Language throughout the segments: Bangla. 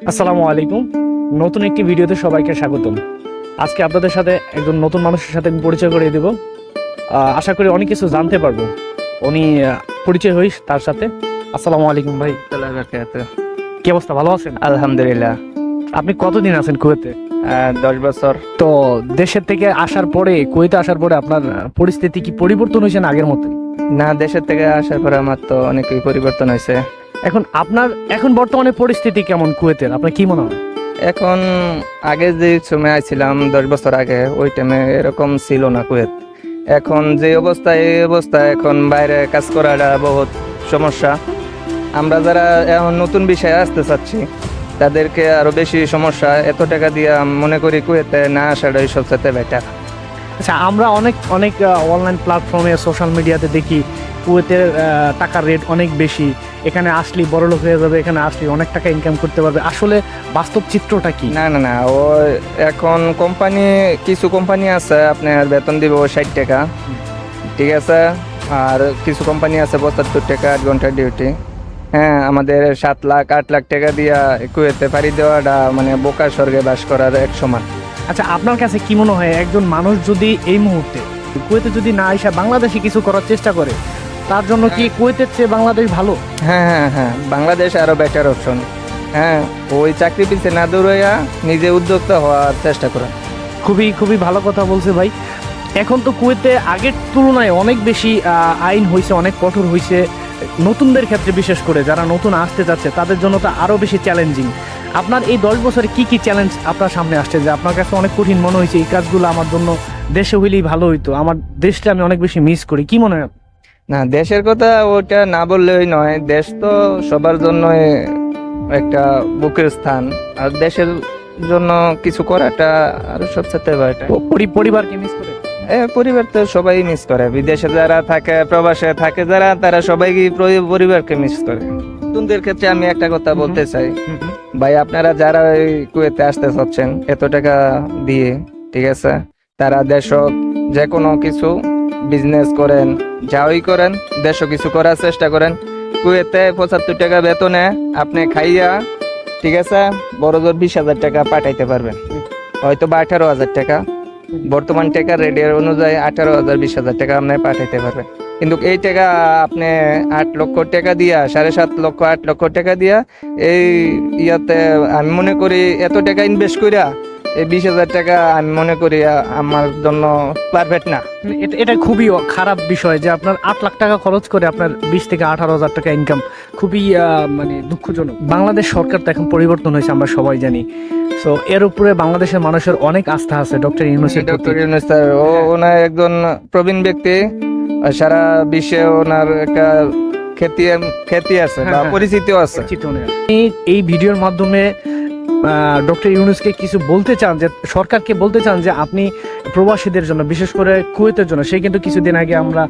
আসসালামু আলাইকুম। নতুন একটি ভিডিওতে সবাইকে স্বাগতম। আজকে আপনাদের সাথে একজন নতুন মানুষের সাথে আমি পরিচয় করিয়ে দেব। আশা করি অনেক কিছু জানতে পারবো। উনি পরিচয় হই তার সাথে। আসসালামু আলাইকুম ভাই, কি অবস্থা? ভালো আছেন? আলহামদুলিল্লাহ। আপনি কতদিন আছেন কুয়েতে? 10 বছর। তো দেশের থেকে আসার পরে, কুয়েতে আসার পরে আপনার পরিস্থিতি কি পরিবর্তন হয়েছে না আগের মতোই? না, দেশের থেকে আসার পরে আমার তো অনেকই পরিবর্তন হয়েছে। এখন বর্তমানে পরিস্থিতি কেমন কুয়েতের, আপনার কি মনে হয়? এখন আগে যে সময় আইছিলাম 10 বছর আগে, ওই টাইমে এরকম ছিল না কুয়েত। এখন যে অবস্থা, এই অবস্থা, এখন বাইরে কাজ করাটা বহুত সমস্যা। আমরা যারা এখন নতুন বিষয়ে আসতে চাচ্ছি তাদেরকে আরো বেশি সমস্যা। এত টাকা দিয়ে আমি মনে করি কুয়েতে না আসাটাই সবচেয়ে বেটার। আচ্ছা, আমরা অনেক অনেক অনলাইন প্ল্যাটফর্মে, সোশ্যাল মিডিয়াতে দেখি কুয়েতের টাকার রেট অনেক বেশি, এখানে আসলে বড়লোক হয়ে যাবে, এখানে আসলে অনেক টাকা ইনকাম করতে পারবে। আসলে বাস্তব চিত্রটা কি? না না না, ও এখন কিছু কোম্পানি আছে আপনার বেতন দিব 60 টাকা, ঠিক আছে। আর কিছু কোম্পানি আছে 75 টাকা 8 ঘন্টার ডিউটি। হ্যাঁ, আমাদের 7 লাখ 8 লাখ টাকা দিয়া কুয়েতে পাড়ি দেওয়াটা মানে বোকা স্বর্গে বাস করার এক সমান। আচ্ছা, আপনার কাছে কি মনে হয় একজন মানুষ যদি এই মুহূর্তে কুয়েতে যদি না এসে বাংলাদেশে কিছু করার চেষ্টা করে, তার জন্য কি কুয়েতের চেয়ে বাংলাদেশ ভালো? হ্যাঁ হ্যাঁ হ্যাঁ, বাংলাদেশ আরো বেটার অপশন। হ্যাঁ, ওই চাকরি পিছে না দৌড়াইয়া নিজে উদ্যোক্তা হওয়ার চেষ্টা করেন। খুবই খুবই ভালো কথা বলছে ভাই। এখন তো কুয়েতে আগের তুলনায় অনেক বেশি আইন হয়েছে, অনেক কঠোর হয়েছে। নতুনদের ক্ষেত্রে বিশেষ করে যারা নতুন আসতে যাচ্ছে তাদের জন্য তো আরও বেশি চ্যালেঞ্জিং। আপনার এই 10 বছরে কি কি চ্যালেঞ্জ আপনার সামনে আসছে যে আপনার কাছে অনেক কঠিন মনে হয়েছে, এই কাজগুলো আমার জন্য দেশে হইলেই ভালো হইতো, আমার দেশটা আমি অনেক বেশি মিস করি, কি মনে হয়? না, দেশের কথা ওটা না বললেই নয়। দেশ তো সবার জন্য একটা বুকের স্থান, আর দেশের জন্য কিছু করাটা আরো সবচেয়ে বেটার। পরিবারকে মিস করে? পরিবার তো সবাই মিস করে। বিদেশে যারা থাকে, প্রবাসে থাকে যারা, তারা সবাই পরিবারকে মিস করে। নতুনদের ক্ষেত্রে আমি একটা কথা বলতে চাই, ভাই আপনারা যারা এই কুয়েতে আসতে চাচ্ছেন এত টাকা দিয়ে, ঠিক আছে, তারা দেশক যে কোনো কিছু বিজনেস করেন, যাই করেন, দেশও কিছু করার চেষ্টা করেন। কুয়েতে 75 টাকা বেতনে আপনি খাইয়া, ঠিক আছে, বড় জোর 20,000 টাকা পাঠাইতে পারবেন, হয়তো বা 18,000 টাকা। বর্তমান টাকা রেডিয়ার অনুযায়ী 18,000 20,000 টাকা আপনি পাঠাইতে পারবেন। কিন্তু এই টাকা আপনি 8 লক্ষ টাকা দিয়া, 7.5 লক্ষ 8 লক্ষ টাকা দিয়া এই ইয়াতে আমি মনে করি এত টাকা ইনভেস্ট করিয়া এই 20,000 টাকা আমি মনে করি আমার জন্য পারফেক্ট না। এটা খুবই খারাপ বিষয় যে আপনার 8 লাখ টাকা খরচ করে আপনার 20 থেকে 18,000 টাকা ইনকাম, খুবই মানে দুঃখজনক। বাংলাদেশ সরকার তো এখন পরিবর্তন হয়েছে, আমরা সবাই জানি। সো এর উপরে বাংলাদেশের মানুষের অনেক আস্থা আছে ডক্টর ইউনূসের প্রতি। ডক্টর ইউনূস স্যার, ওনার একজন প্রবীণ ব্যক্তি, সারা বিশ্বে ওনার একটা খ্যাতি আছে বা পরিচিতিও আছে। এই ভিডিওর মাধ্যমে ডক্টর ইউনূসকে কিছু বলতে চান, যে সরকারকে বলতে চান যে আপনি প্রবাসীদের জন্য, বিশেষ করে কুয়েতের জন্য, সে কিন্তু কিছুদিন আগে আমরা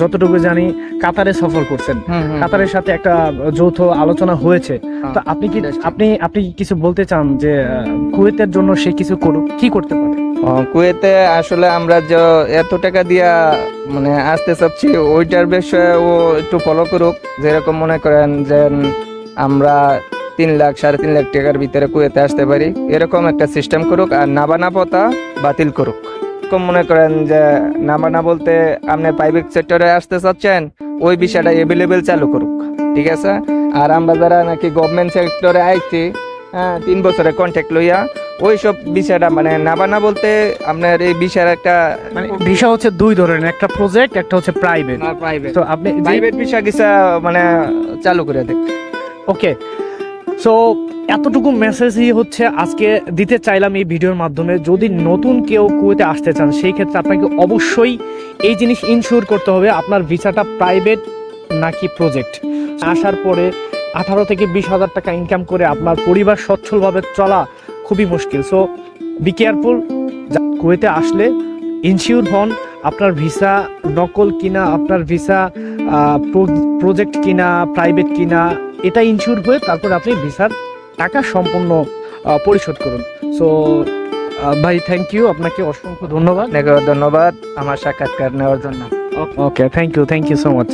যতটুকু জানি কাতারে সফর করছেন, কাতারের সাথে একটা যৌথ আলোচনা হয়েছে। তো আপনি কি আপনি কিছু বলতে চান যে কুয়েতের জন্য সে কিছু করুক, কি করতে পারে? কুয়েতে আসলে আমরা যে এত টাকা দিয়া মানে আসতে চাচ্ছি, ওইটার বিষয়ে ও একটু ফলো করুক। যেরকম মনে করেন যে আমরা 3 লাখ 3.5 লাখ টাকার ভিতরে কুয়েতে আসতে পারি, এরকম একটা সিস্টেম করুক। আর নাবানা পতা বাতিল করুক। এরকম মনে করেন যে নাবানা বলতে আপনি প্রাইভেট সেক্টরে আসতে চাচ্ছেন, ওই বিষয়টা এভেলেবেল চালু করুক, ঠিক আছে। আর আমরা যারা নাকি গভর্নমেন্ট সেক্টরে আইছি, 3 বছরের কন্ট্রাক্ট লইয়া, ওই সব বিষয়টা মানে নাবানা বলতে আপনার এই বিষয়ের একটা মানে ভিসা হচ্ছে 2 ধরনের, একটা প্রজেক্ট, একটা হচ্ছে প্রাইভেট। তো আপনি প্রাইভেট ভিসা কিসা মানে চালু করে দেখ। ওকে, সো এতটুকু মেসেজই হচ্ছে আজকে দিতে চাইলাম এই ভিডিওর মাধ্যমে। যদি নতুন কেউ কুয়েতে আসতে চান, সেই ক্ষেত্রে আপনাকে অবশ্যই এই জিনিস ইনশিওর করতে হবে আপনার ভিসাটা প্রাইভেট নাকি প্রজেক্ট। আসার পরে 18 থেকে 20,000 টাকা ইনকাম করে আপনার পরিবার সচ্ছলভাবে চলা খুবই মুশকিল। So be careful. কুয়েতে আসলে ইনশিওর হন আপনার ভিসা নকল কিনা, আপনার ভিসা প্রজেক্ট কিনা, প্রাইভেট কিনা, এটা ইনশিওর হয়ে তারপর আপনি ভিসার টাকা সম্পূর্ণ পরিশোধ করুন। সো ভাই, থ্যাংক ইউ, আপনাকে অসংখ্য ধন্যবাদ। ধন্যবাদ আমার সাক্ষাৎকার নেওয়ার জন্য। ওকে, থ্যাংক ইউ সো মাচ।